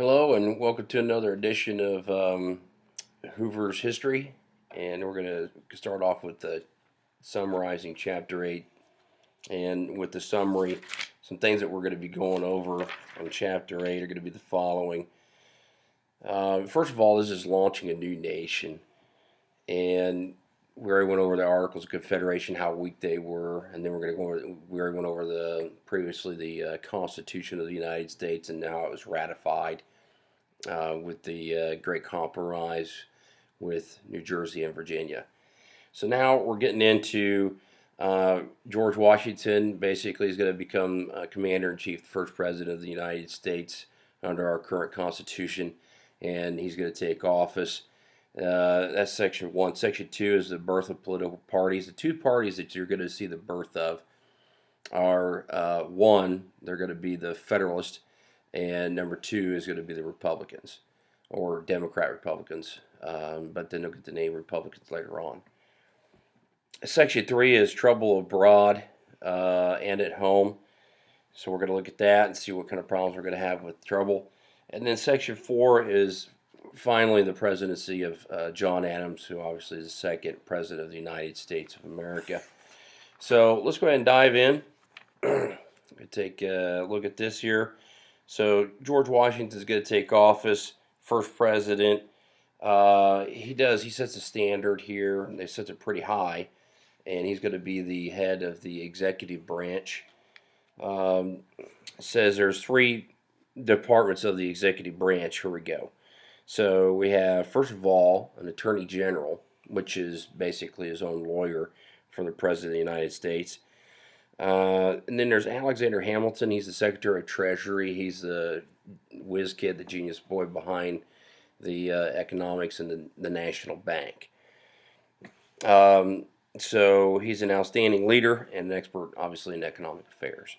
Hello and welcome to another edition of Hoover's History. And we're going to start off with summarizing Chapter 8. And with the summary, some things that we're going to be going over on Chapter 8 are going to be the following. First of all, this is launching a new nation. And we already went over the Articles of Confederation, how weak they were. And then we already went over previously the Constitution of the United States and how it was ratified. With the Great Compromise with New Jersey and Virginia. So now we're getting into George Washington basically is going to become Commander-in-Chief, the first President of the United States under our current Constitution, and he's going to take office. That's Section 1. Section 2 is the birth of political parties. The two parties that you're going to see the birth of are one, they're going to be the Federalist, and number two is going to be the Republicans or Democrat Republicans, but then they'll get the name Republicans later on. Section 3 is trouble abroad and at home. So we're going to look at that and see what kind of problems we're going to have with trouble. And then Section 4 is finally the presidency of John Adams, who obviously is the second president of the United States of America. So let's go ahead and dive in. Take a look at this here. So George Washington is going to take office, first president. He sets a standard here. They set it pretty high, and he's going to be the head of the executive branch. Says there's three departments of the executive branch. Here we go. So we have, first of all, an attorney general, which is basically his own lawyer for the president of the United States. And then there's Alexander Hamilton. He's the Secretary of Treasury. He's the whiz kid, the genius boy behind the economics and the National Bank. So he's an outstanding leader and an expert, obviously, in economic affairs.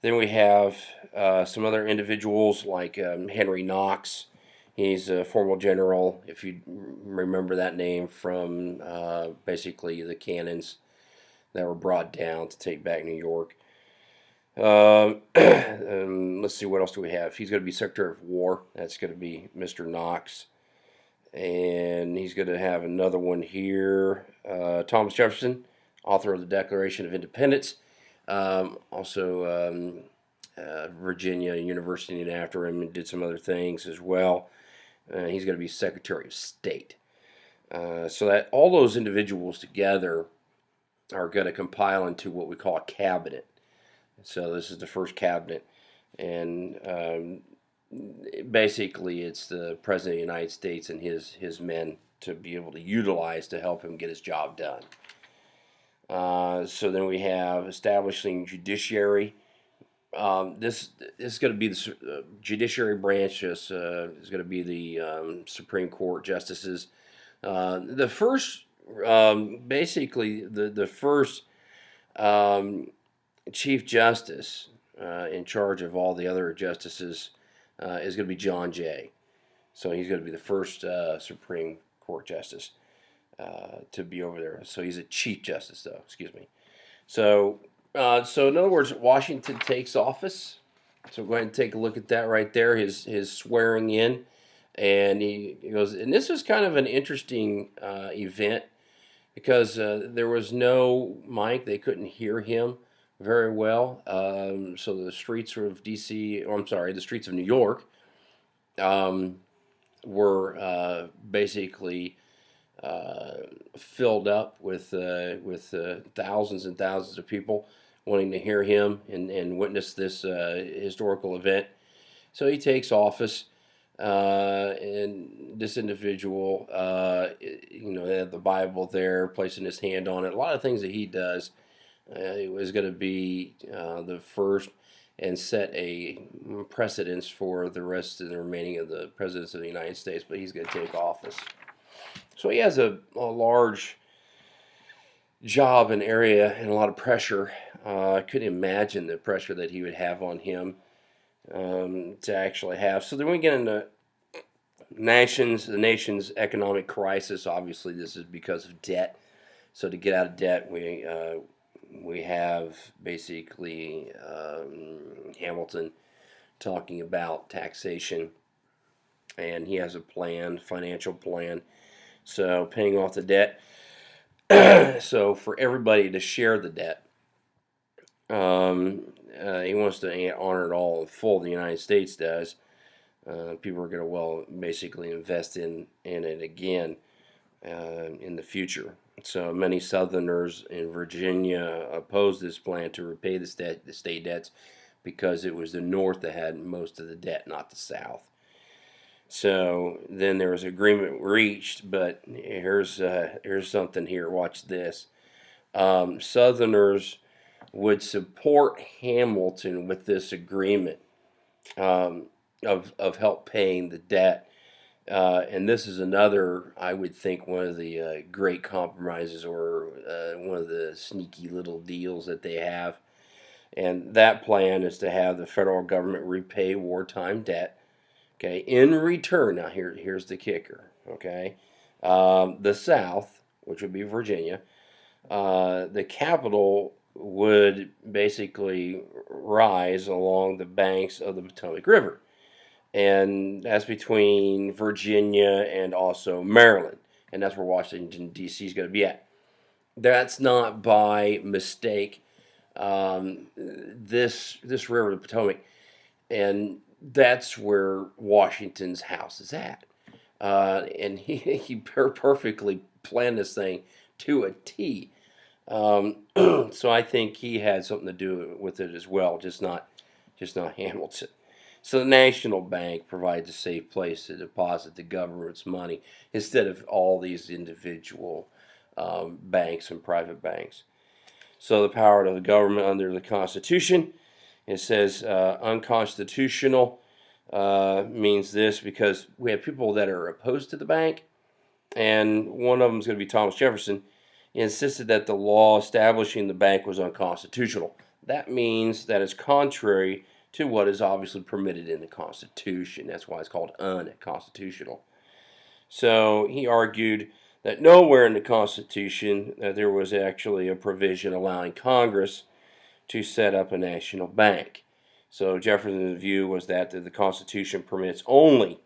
Then we have some other individuals like Henry Knox. He's a former general, if you remember that name from basically the cannons that were brought down to take back New York. Let's see, what else do we have? He's going to be Secretary of War. That's going to be Mr. Knox. And he's going to have another one here. Thomas Jefferson, author of the Declaration of Independence. Also, Virginia University named after him, and did some other things as well. He's going to be Secretary of State. So that all those individuals together are going to compile into what we call a cabinet. So this is the first cabinet, and basically it's the President of the United States and his men to be able to utilize to help him get his job done. So then we have establishing judiciary. This is going to be the judiciary branch. Is going to be the Supreme Court justices. The first basically the first Chief Justice in charge of all the other justices is going to be John Jay. So he's going to be the first Supreme Court Justice to be over there. So he's a Chief Justice, though. Excuse me. So in other words, Washington takes office. So go ahead and take a look at that right there. His swearing in. And he goes, and this was kind of an interesting event because there was no mic. They couldn't hear him very well. So the streets of D.C., or I'm sorry, the streets of New York were basically filled up with thousands and thousands of people wanting to hear him and witness this historical event. So he takes office. And this individual, they have the Bible there, placing his hand on it. A lot of things that he does, it was going to be the first and set a precedence for the rest of the remaining of the presidents of the United States. But he's going to take office. So he has a large job and area and a lot of pressure. I couldn't imagine the pressure that he would have on him. To actually have. So then we get into the nation's economic crisis. Obviously, this is because of debt. So to get out of debt, we have basically Hamilton talking about taxation and he has a plan, financial plan. So paying off the debt. So for everybody to share the debt, he wants to honor it all in full. The United States does. People are going to basically invest in it again in the future. So many Southerners in Virginia opposed this plan to repay the state debts because it was the North that had most of the debt, not the South. So then there was agreement reached, but here's something here. Watch this. Southerners would support Hamilton with this agreement um, of help paying the debt. And this is another, I would think, one of the great compromises or one of the sneaky little deals that they have. And that plan is to have the federal government repay wartime debt. Okay, in return, now here's the kicker. Okay, the South, which would be Virginia, the capital would basically rise along the banks of the Potomac River, and that's between Virginia and also Maryland, and that's where Washington D.C. is going to be at. That's not by mistake. This river, the Potomac, and that's where Washington's house is at. And he perfectly planned this thing to a T. So I think he had something to do with it as well, just not Hamilton. So the National Bank provides a safe place to deposit the government's money instead of all these individual banks and private banks. So the power of the government under the Constitution, it says unconstitutional means this because we have people that are opposed to the bank, and one of them is going to be Thomas Jefferson. He insisted that the law establishing the bank was unconstitutional. That means that it's contrary to what is obviously permitted in the Constitution. That's why it's called unconstitutional. So he argued that nowhere in the Constitution there was actually a provision allowing Congress to set up a national bank. So Jefferson's view was that the Constitution permits only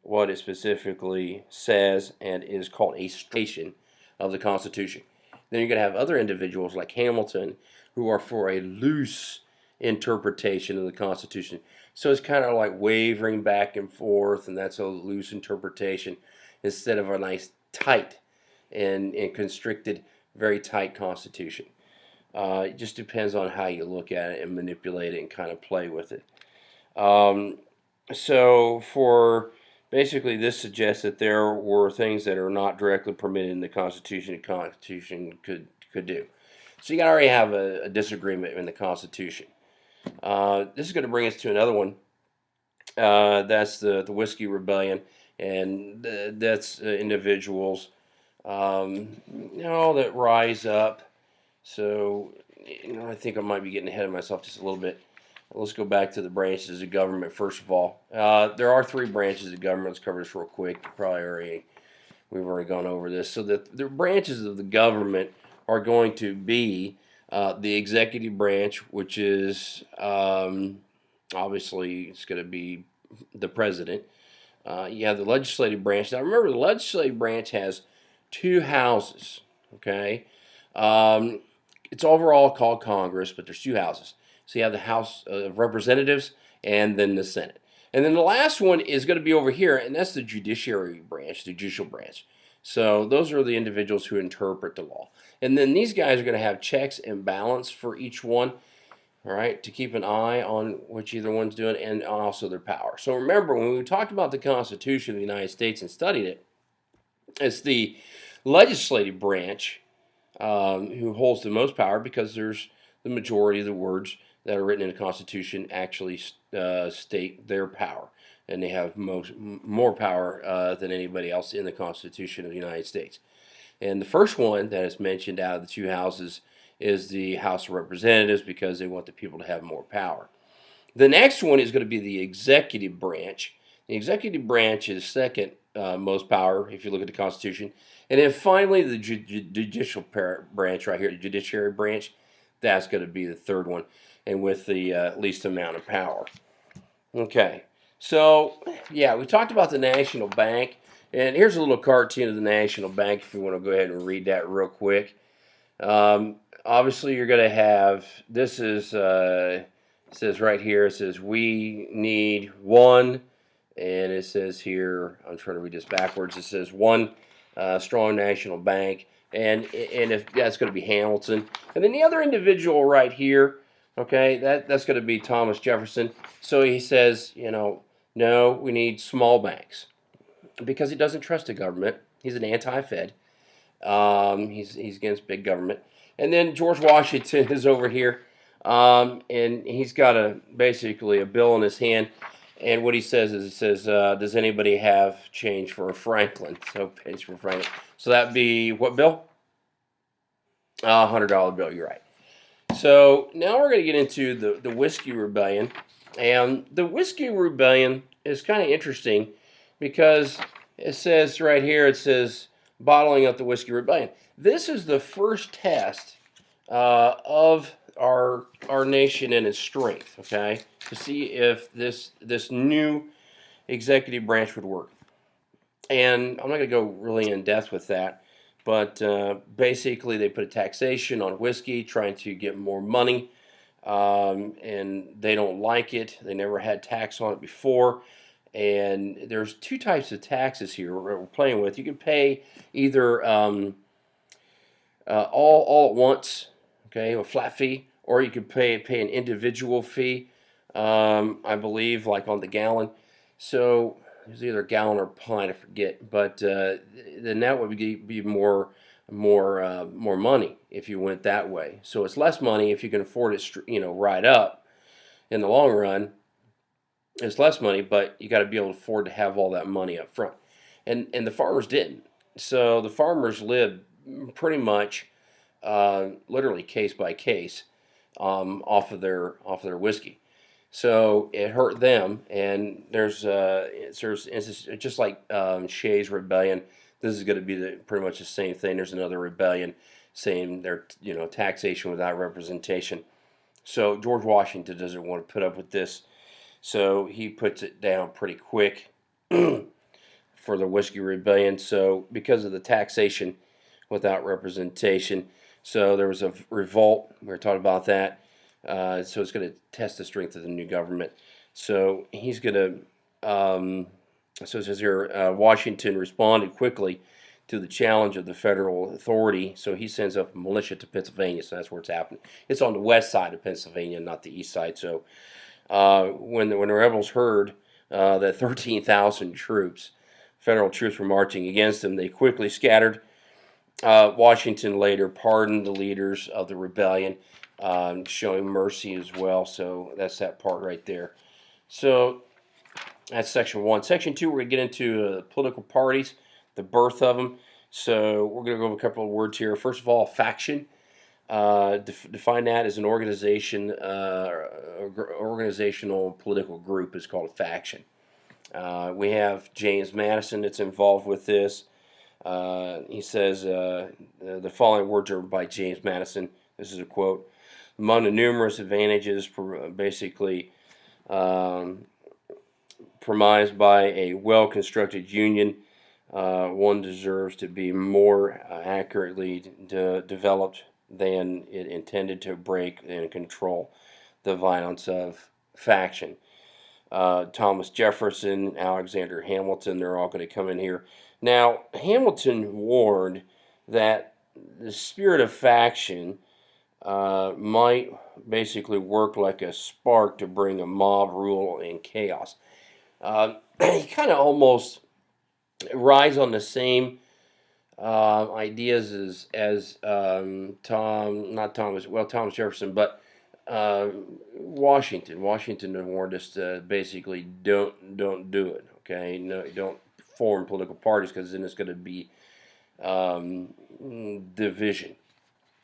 what it specifically says and is called a station of the Constitution. Then you're going to have other individuals like Hamilton who are for a loose interpretation of the Constitution. So it's kind of like wavering back and forth, and that's a loose interpretation instead of a nice tight and constricted, very tight Constitution. It just depends on how you look at it and manipulate it and kind of play with it. So for basically, this suggests that there were things that are not directly permitted in the Constitution the Constitution could do. So you already have a disagreement in the Constitution. This is going to bring us to another one. That's the Whiskey Rebellion, and that's individuals, that rise up. So, I think I might be getting ahead of myself just a little bit. Let's go back to the branches of government first of all. There are three branches of government. Let's cover this real quick. We've already gone over this. So the branches of the government are going to be the executive branch, which is obviously it's going to be the president. You have the legislative branch. Now remember, the legislative branch has two houses. Okay, it's overall called Congress, but there's two houses. So you have the House of Representatives and then the Senate. And then the last one is going to be over here, and that's the judiciary branch, the judicial branch. So those are the individuals who interpret the law. And then these guys are going to have checks and balance for each one, all right, to keep an eye on what either one's doing and also their power. So remember, when we talked about the Constitution of the United States and studied it, it's the legislative branch who holds the most power because there's the majority of the words that are written in the Constitution actually state their power, and they have more power than anybody else in the Constitution of the United States. And the first one that is mentioned out of the two houses is the House of Representatives because they want the people to have more power. The next one is going to be the executive branch. The executive branch is second most power if you look at the Constitution. And then finally the judicial branch right here, the judiciary branch, that's going to be the third one and with the least amount of power. Okay, So, yeah, we talked about the National Bank, and here's a little cartoon of the National Bank if you want to go ahead and read that real quick. Obviously, you're going to have this is it says right here. It says we need one, and it says here. I'm trying to read this backwards. It says one strong national bank, and if that's going to be Hamilton, and then the other individual right here. Okay, that's going to be Thomas Jefferson. So he says, no, we need small banks because he doesn't trust the government. He's an anti-Fed. He's against big government. And then George Washington is over here, and he's got basically a bill in his hand. And what he says is, does anybody have change for a Franklin? So pays for Franklin. So that'd be what bill? $100 bill. You're right. So now we're going to get into the Whiskey Rebellion. And the Whiskey Rebellion is kind of interesting because it says right here, it says bottling up the Whiskey Rebellion. This is the first test of our nation and its strength, okay, to see if this new executive branch would work. And I'm not going to go really in depth with that, but basically they put a taxation on whiskey, trying to get more money, and they don't like it. They never had tax on it before. And there's two types of taxes here we're playing with. You can pay either all at once, okay, a flat fee, or you could pay an individual fee. I believe, like on the gallon. So it's either a gallon or pint, I forget. But then that would be more money if you went that way. So it's less money if you can afford it, right up in the long run. It's less money, but you got to be able to afford to have all that money up front. And the farmers didn't. So the farmers lived pretty much, literally case by case, off of their whiskey. So it hurt them. And there's just like Shays Rebellion. This is going to be pretty much the same thing. There's another rebellion saying they're taxation without representation. So George Washington doesn't want to put up with this. So he puts it down pretty quick for the Whiskey Rebellion. So because of the taxation without representation, so there was a revolt. We were talking about that. So it's going to test the strength of the new government. So he's going to. So it says here, Washington responded quickly to the challenge of the federal authority. So he sends up a militia to Pennsylvania. So that's where it's happening. It's on the west side of Pennsylvania, not the east side. So when the rebels heard that 13,000 troops, federal troops, were marching against them, they quickly scattered. Washington later pardoned the leaders of the rebellion, showing mercy as well. So that's that part right there. So that's section 1. Section 2, we're going to get into political parties, the birth of them. So we're going to go over a couple of words here. First of all, faction. Define that as an organization, organizational political group is called a faction. We have James Madison that's involved with this. He says the following words are by James Madison. This is a quote. Among the numerous advantages basically promised by a well-constructed union, one deserves to be more accurately developed than it intended to break and control the violence of faction. Thomas Jefferson, Alexander Hamilton, they're all going to come in here. Now, Hamilton warned that the spirit of faction might basically work like a spark to bring a mob rule and chaos. He kind of almost rides on the same ideas as Thomas Jefferson, but Washington. Washington warned us to basically don't do it. Okay, no, don't form political parties because then it's going to be division.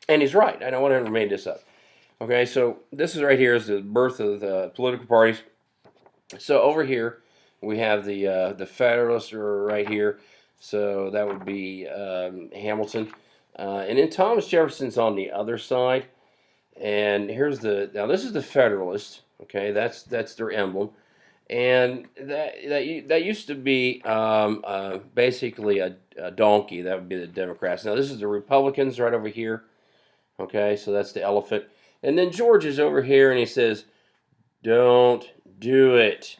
And he's right. I don't want to made this up. Okay, so this is right here is the birth of the political parties. So over here we have the Federalists are right here. So that would be Hamilton, and then Thomas Jefferson's on the other side. And here's now this is the Federalist. Okay, that's their emblem, And that used to be basically a donkey. That would be the Democrats. Now this is the Republicans right over here. Okay, so that's the elephant. And then George is over here and he says, "Don't do it."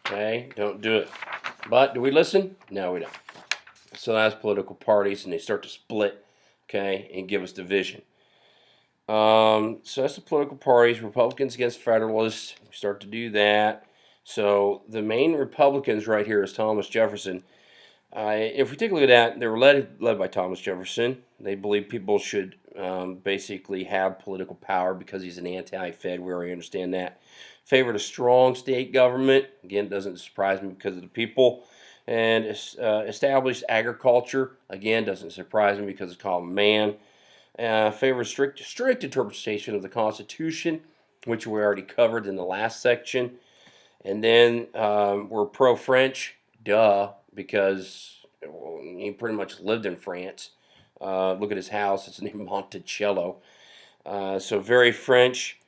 Okay, don't do it. But do we listen? No, we don't. So that's political parties, and they start to split, okay, and give us division. So that's the political parties. Republicans against Federalists. We start to do that. So the main Republicans right here is Thomas Jefferson. If we take a look at that, they were led by Thomas Jefferson. They believe people should basically have political power because he's an anti-Fed. We already understand that. Favored a strong state government. Again, doesn't surprise me because of the people. And established agriculture. Again, doesn't surprise me because it's common man. Favors strict interpretation of the Constitution, which we already covered in the last section. And then we're pro-French, duh, because he pretty much lived in France. Look at his house; it's named Monticello. So very French,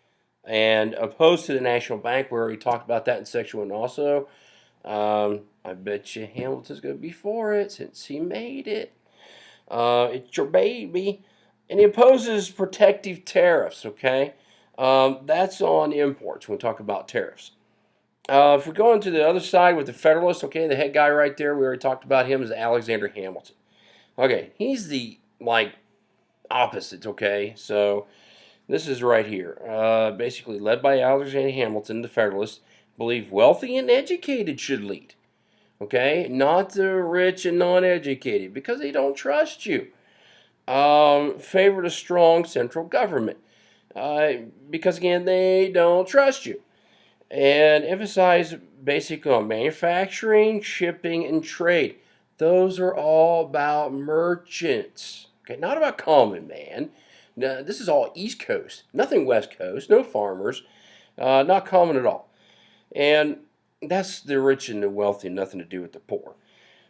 and opposed to the National Bank. We already talked about that in section 1 also. I bet you Hamilton's going to be for it since he made it. It's your baby. And he opposes protective tariffs, okay? That's on imports when we talk about tariffs. If we go into the other side with the Federalists, okay, the head guy right there, we already talked about him, is Alexander Hamilton. Okay, he's the, like, opposite, okay? So this is right here. Basically led by Alexander Hamilton, the Federalists, believe wealthy and educated should lead, okay? Not the rich and non-educated, because they don't trust you. Favored a strong central government, because, again, they don't trust you. And emphasize basically on manufacturing, shipping, and trade. Those are all about merchants, okay, not about common man. Now, this is all East Coast, nothing West Coast, no farmers, not common at all. And that's the rich and the wealthy, nothing to do with the poor.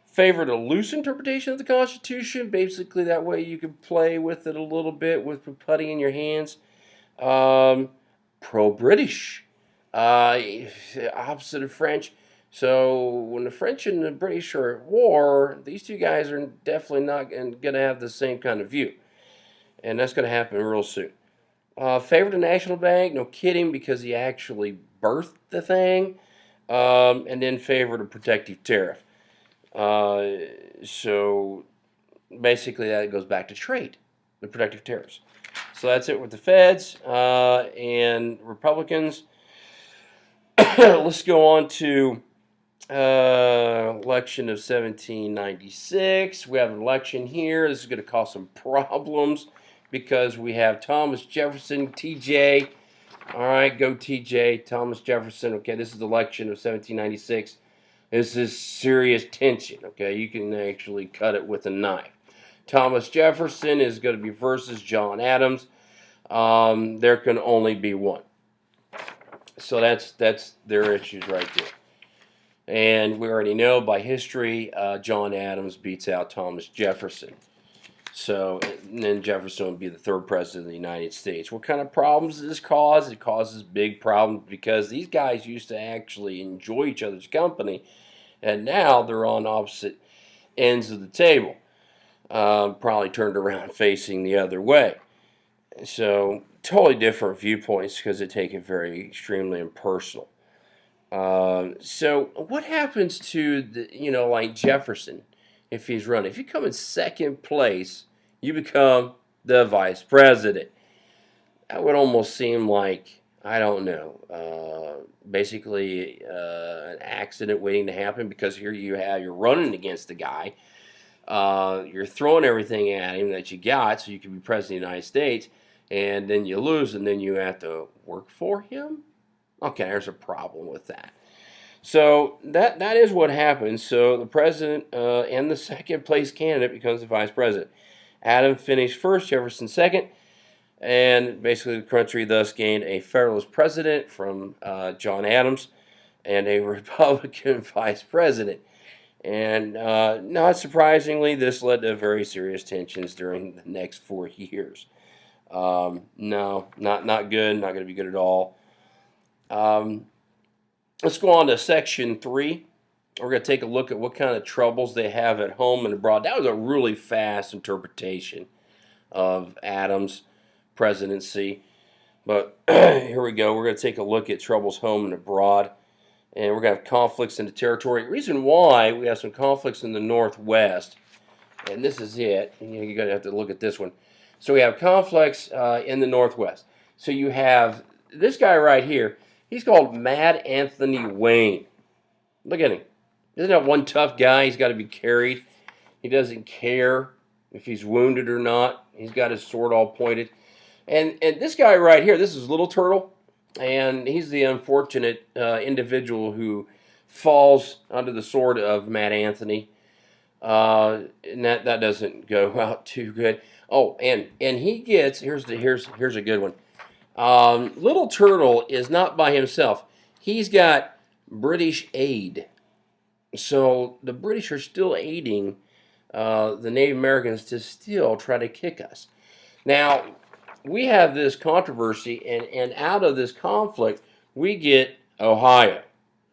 Favored a loose interpretation of the Constitution, basically that way you can play with it a little bit with putty in your hands. Pro-British, opposite of French. So when the French and the British are at war, these two guys are definitely not going to have the same kind of view, and that's going to happen real soon. Favored the National Bank, no kidding, because he actually birthed the thing, and then favored a protective tariff. Uh, so basically, that goes back to trade, the protective tariffs. So that's it with the Feds and Republicans. Let's go on to election of 1796. We have an election here. This is going to cause some problems because we have Thomas Jefferson, TJ. All right, go TJ, Thomas Jefferson. Okay, this is the election of 1796. This is serious tension. Okay, you can actually cut it with a knife. Thomas Jefferson is going to be versus John Adams. There can only be one. So that's their issues right there. And we already know by history, John Adams beats out Thomas Jefferson. So then Jefferson would be the third president of the United States. What kind of problems does this cause? It causes big problems because these guys used to actually enjoy each other's company, and now they're on opposite ends of the table, probably turned around facing the other way. So totally different viewpoints because they take it very extremely impersonal. So what happens to like Jefferson if he's running? If you come in second place, you become the vice president. That would almost seem like, I don't know, basically an accident waiting to happen, because here you're running against the guy. You're throwing everything at him that you got so you can be president of the United States, and then you lose, and then you have to work for him? Okay, there's a problem with that. So that is what happens. So the president and the second place candidate becomes the vice president. Adams finished first, Jefferson second, and basically the country thus gained a Federalist president from John Adams and a Republican vice president. And not surprisingly, this led to very serious tensions during the next 4 years. No, not good, not going to be good at all. Um, Let's go on to section 3. We're going to take a look at what kind of troubles they have at home and abroad. That was a really fast interpretation of Adams' presidency. But here we go. We're going to take a look at troubles home and abroad. And we're going to have conflicts in the territory. The reason why we have some conflicts in the Northwest, and this is it. You're going to have to look at this one. So we have conflicts in the Northwest. So you have this guy right here. He's called Mad Anthony Wayne. Look at him. Isn't that one tough guy? He's got to be carried. He doesn't care if he's wounded or not. He's got his sword all pointed. And this guy right here, this is Little Turtle. And he's the unfortunate individual who falls under the sword of Mad Anthony. And that doesn't go out too good. Oh, and he gets, here's a good one. Little Turtle is not by himself. He's got British aid. So the British are still aiding the Native Americans to still try to kick us. Now, we have this controversy, and out of this conflict, we get Ohio.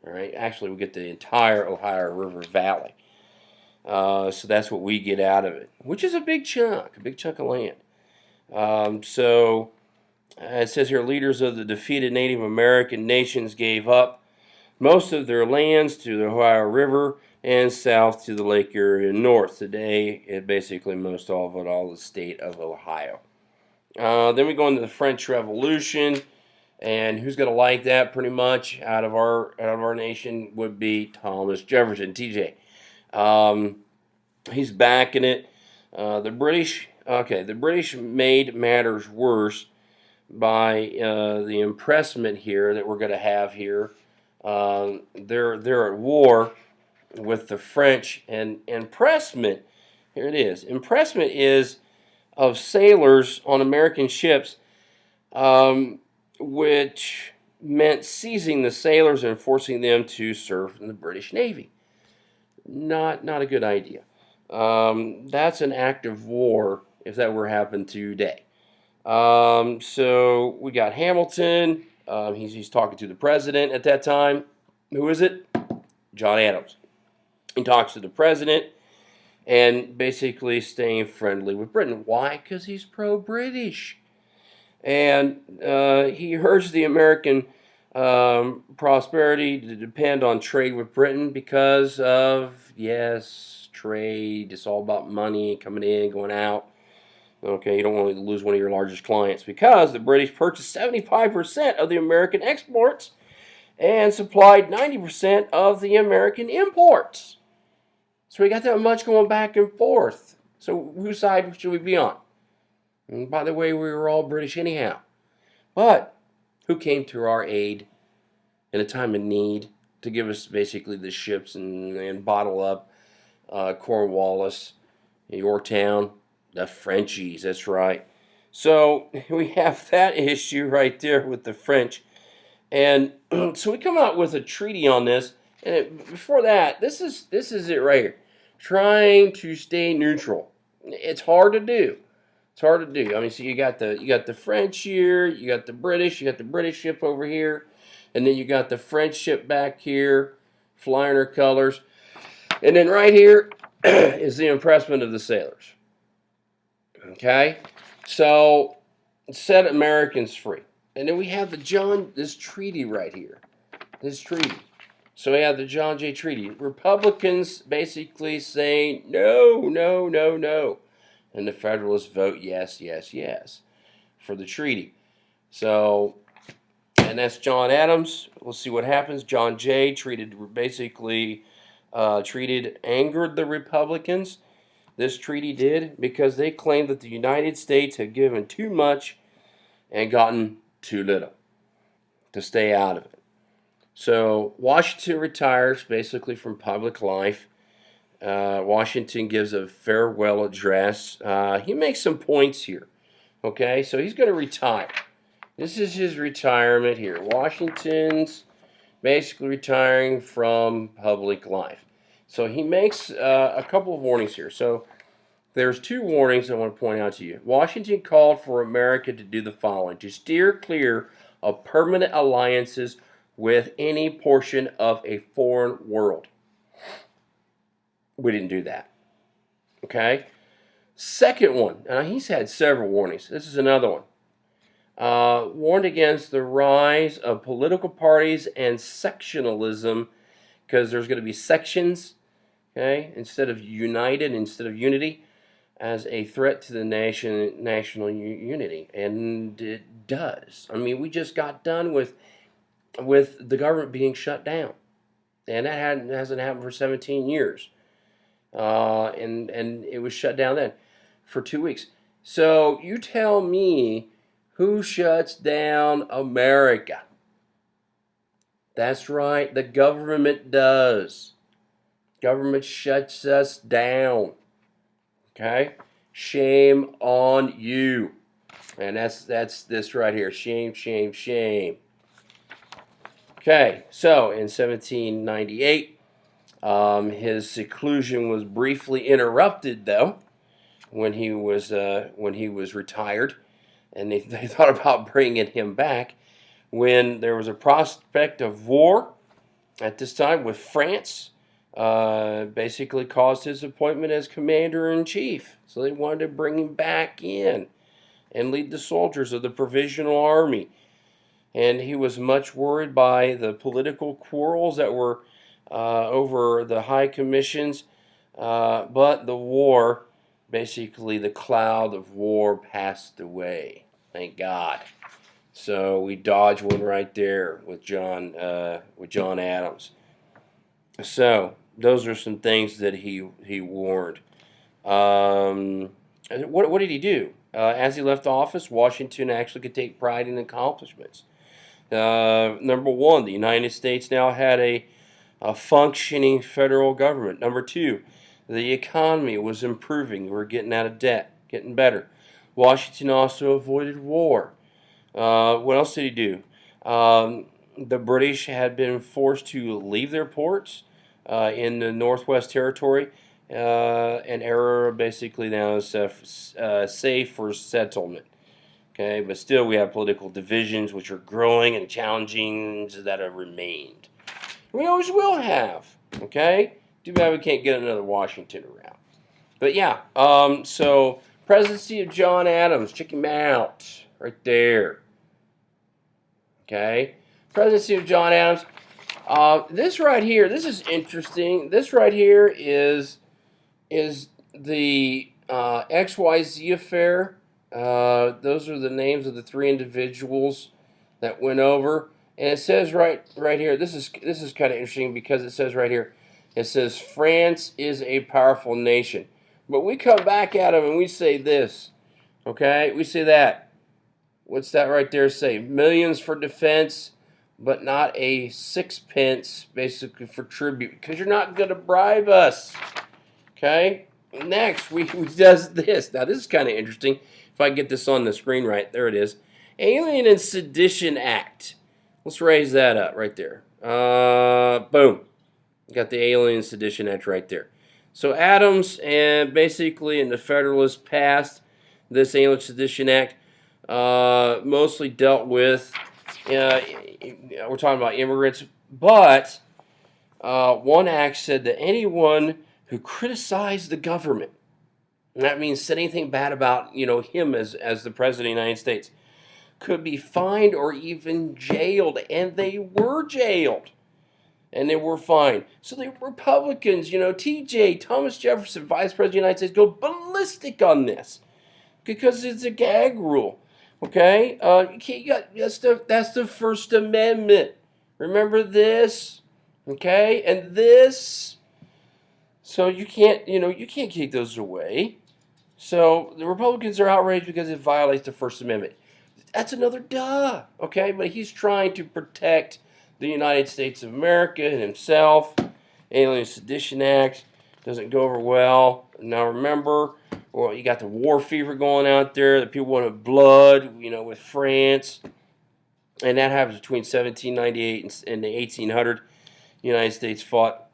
All right, actually, we get the entire Ohio River Valley. So that's what we get out of it, which is a big chunk of land. It says here, leaders of the defeated Native American nations gave up most of their lands to the Ohio River and south to the Lake Erie and north. Today, it basically most all of it, all the state of Ohio. Then we go into the French Revolution, and who's going to like that pretty much out of our nation would be Thomas Jefferson, TJ. He's backing it. The British made matters worse by the impressment here that we're going to have here. They're at war with the French, and impressment, here it is. Impressment is of sailors on American ships, which meant seizing the sailors and forcing them to serve in the British Navy. Not a good idea. That's an act of war if that were to happen today. So we got Hamilton. He's talking to the president at that time. Who is it? John Adams. He talks to the president and basically staying friendly with Britain. Why? Because he's pro-British. And he urged the American prosperity to depend on trade with Britain because of, yes, trade. It's all about money coming in, going out. Okay, you don't want to lose one of your largest clients because the British purchased 75% of the American exports and supplied 90% of the American imports. So we got that much going back and forth. So whose side should we be on? And by the way, we were all British anyhow. But who came to our aid in a time of need to give us basically the ships and bottle up Cornwallis, Yorktown? The Frenchies, that's right. So we have that issue right there with the French. And so we come out with a treaty on this. And before that, this is it right here. Trying to stay neutral. It's hard to do. It's hard to do. I mean, so you got the French here, you got the British ship over here, and then you got the French ship back here, flying our colors. And then right here is the impressment of the sailors. Okay, so set Americans free, and then we have this treaty right here, this treaty. So we have the John Jay Treaty. Republicans basically saying no, no, no, no, and the Federalists vote yes, yes, yes for the treaty. So, and that's John Adams. We'll see what happens. John Jay angered the Republicans. This treaty did because they claimed that the United States had given too much and gotten too little to stay out of it. So Washington retires basically from public life. Washington gives a farewell address. He makes some points here. Okay, so he's going to retire. This is his retirement here. Washington's basically retiring from public life. So he makes a couple of warnings here. So there's two warnings I want to point out to you. Washington called for America to do the following: to steer clear of permanent alliances with any portion of a foreign world. We didn't do that. Okay? Second one, and he's had several warnings. This is another one. Warned against the rise of political parties and sectionalism, because there's going to be sections, okay, instead of unity, as a threat to the national unity. And it does. I mean, we just got done with the government being shut down, and that hasn't happened for 17 years. And it was shut down then for 2 weeks. So you tell me, who shuts down America? That's right, the government does. Government shuts us down. Okay? Shame on you. And that's this right here. Shame, shame, shame. Okay, so in 1798, his seclusion was briefly interrupted, though, when he was retired, and they thought about bringing him back when there was a prospect of war at this time with France. Basically caused his appointment as commander-in-chief. So they wanted to bring him back in and lead the soldiers of the Provisional Army. And he was much worried by the political quarrels that were over the high commissions. But the war, basically the cloud of war passed away. Thank God. So we dodged one right there with John Adams. So those are some things that he warned. What did he do? As he left office, Washington actually could take pride in accomplishments. Number one, the United States now had a functioning federal government. Number two, the economy was improving. We were getting out of debt, getting better. Washington also avoided war. What else did he do? The British had been forced to leave their ports in the Northwest Territory. An area basically now is safe for settlement. Okay, but still we have political divisions which are growing and challenging that have remained. We always will have. Okay, too bad we can't get another Washington around. But yeah, so presidency of John Adams, check him out right there. Okay, presidency of John Adams. This right here, this is interesting. This right here is the XYZ affair. Those are the names of the three individuals that went over, and it says right here. This is kind of interesting because it says right here. It says France is a powerful nation, but we come back at them and we say this. Okay, we say that. What's that right there say? Millions for defense, but not a sixpence, basically, for tribute, because you're not going to bribe us. Okay? Next, we does this. Now, this is kind of interesting. If I get this on the screen right, there it is. Alien and Sedition Act. Let's raise that up right there. Boom. Got the Alien and Sedition Act right there. So Adams and basically in the Federalists passed this Alien and Sedition Act. Mostly dealt with, we're talking about immigrants, but one act said that anyone who criticized the government, and that means said anything bad about him as the president of the United States, could be fined or even jailed, and they were jailed, and they were fined. So the Republicans, TJ, Thomas Jefferson, Vice President of the United States, go ballistic on this because it's a gag rule. Okay, that's the First Amendment. Remember this, okay, and this. So you can't take those away. So the Republicans are outraged because it violates the First Amendment. That's another duh, okay? But he's trying to protect the United States of America and himself. Alien Sedition Act doesn't go over well. Now remember, well, you got the war fever going out there. The people wanted blood, with France. And that happens between 1798 and the 1800. The United States fought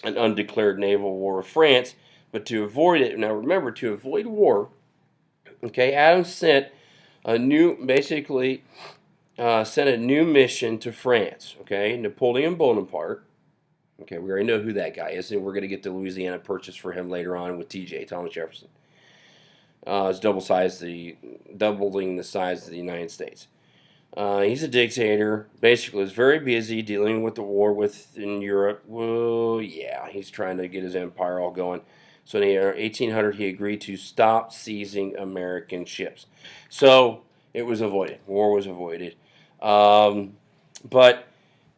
an undeclared naval war with France. But to avoid it, now remember, to avoid war, okay, Adams sent a new, basically, sent a new mission to France. Okay, Napoleon Bonaparte. Okay, we already know who that guy is, and we're going to get the Louisiana Purchase for him later on with TJ, Thomas Jefferson. It's doubling the size of the United States. He's a dictator. Basically, is very busy dealing with the war in Europe. Well, yeah, he's trying to get his empire all going. So in the year 1800, he agreed to stop seizing American ships. So it was avoided. War was avoided. But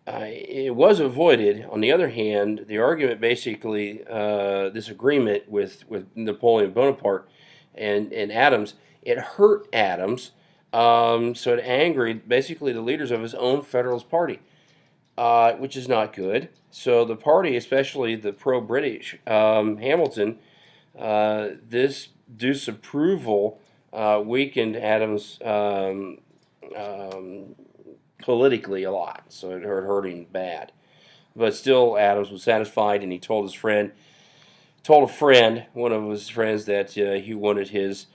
it was avoided. On the other hand, the argument basically, this agreement with Napoleon Bonaparte and Adams, it hurt Adams. So it angered basically the leaders of his own Federalist Party, which is not good. So the party, especially the pro-British Hamilton, this disapproval weakened Adams politically a lot. So it hurt him bad. But still, Adams was satisfied, and he told a friend, one of his friends, that he wanted his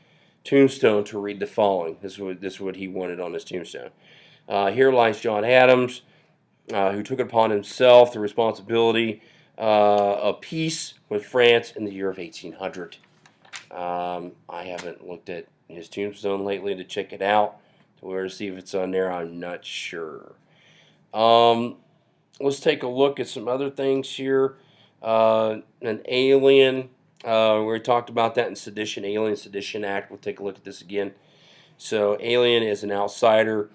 tombstone to read the following. This is what he wanted on his tombstone. Here lies John Adams, who took it upon himself the responsibility of peace with France in the year of 1800. I haven't looked at his tombstone lately to check it out, to see if it's on there. I'm not sure. Let's take a look at some other things here. An alien. We talked about that in Sedition, Alien Sedition Act. We'll take a look at this again. So, alien is an outsider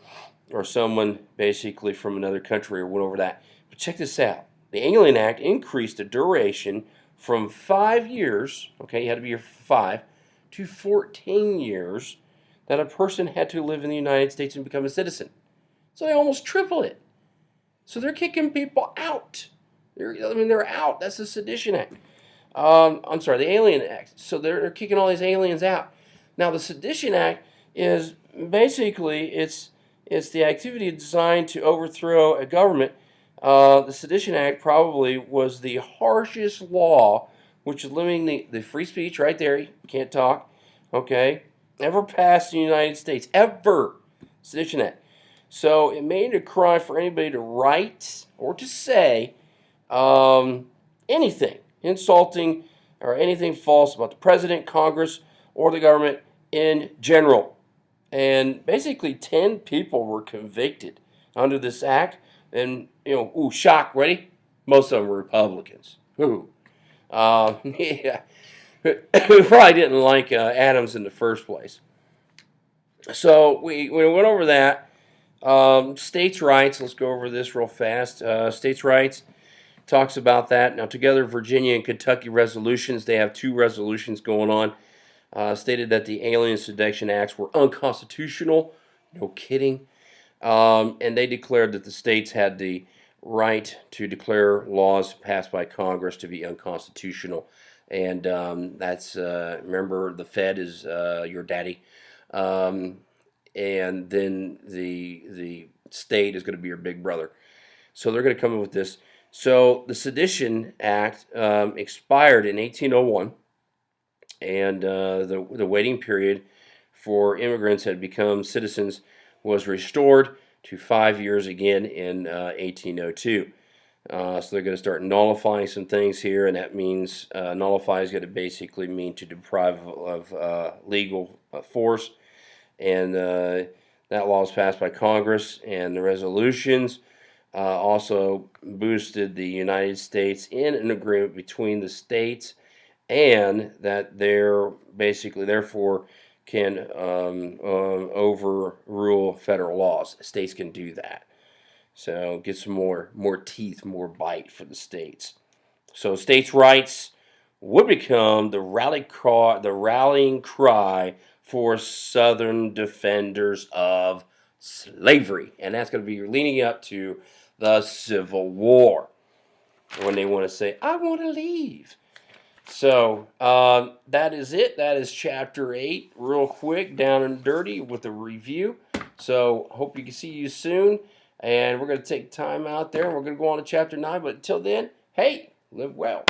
or someone basically from another country, or went over that. But check this out. The Alien Act increased the duration from 5 years, okay, you had to be here for 5, to 14 years that a person had to live in the United States and become a citizen. So they almost triple it. So they're kicking people out. They're out. That's the Sedition Act. I'm sorry, the Alien Act. So they're kicking all these aliens out. Now the Sedition Act is basically it's the activity designed to overthrow a government. The Sedition Act probably was the harshest law, which is limiting the free speech right there. You can't talk, okay, ever passed in the United States, ever. Sedition Act. So it made it a crime for anybody to write or to say anything insulting or anything false about the president, Congress, or the government in general. And basically 10 people were convicted under this act. And, shock, ready? Most of them were Republicans. Yeah. Who probably didn't like Adams in the first place. So we went over that. States' rights, let's go over this real fast. States' rights talks about that. Now, together, Virginia and Kentucky resolutions, they have 2 resolutions going on, stated that the Alien Sedition Acts were unconstitutional. No kidding. And they declared that the states had the right to declare laws passed by Congress to be unconstitutional. And that's, remember, the Fed is your daddy. And then the state is going to be your big brother. So they're going to come up with this. So the Sedition Act expired in 1801, and the waiting period for immigrants that had become citizens was restored to 5 years again in 1802. So they're going to start nullifying some things here, and that means nullify is going to basically mean to deprive of legal force. And that law was passed by Congress, and the resolutions also boosted the United States in an agreement between the states, and that they're basically therefore can overrule federal laws. States can do that. So get some more teeth, more bite for the states. So states' rights would become the rallying cry for Southern defenders of slavery. And that's going to be leading up to the Civil War, when they want to say, I want to leave. So that is it. That is Chapter 8, real quick, down and dirty with a review. So hope you can see you soon. And we're going to take time out there, and we're going to go on to Chapter 9. But until then, hey, live well.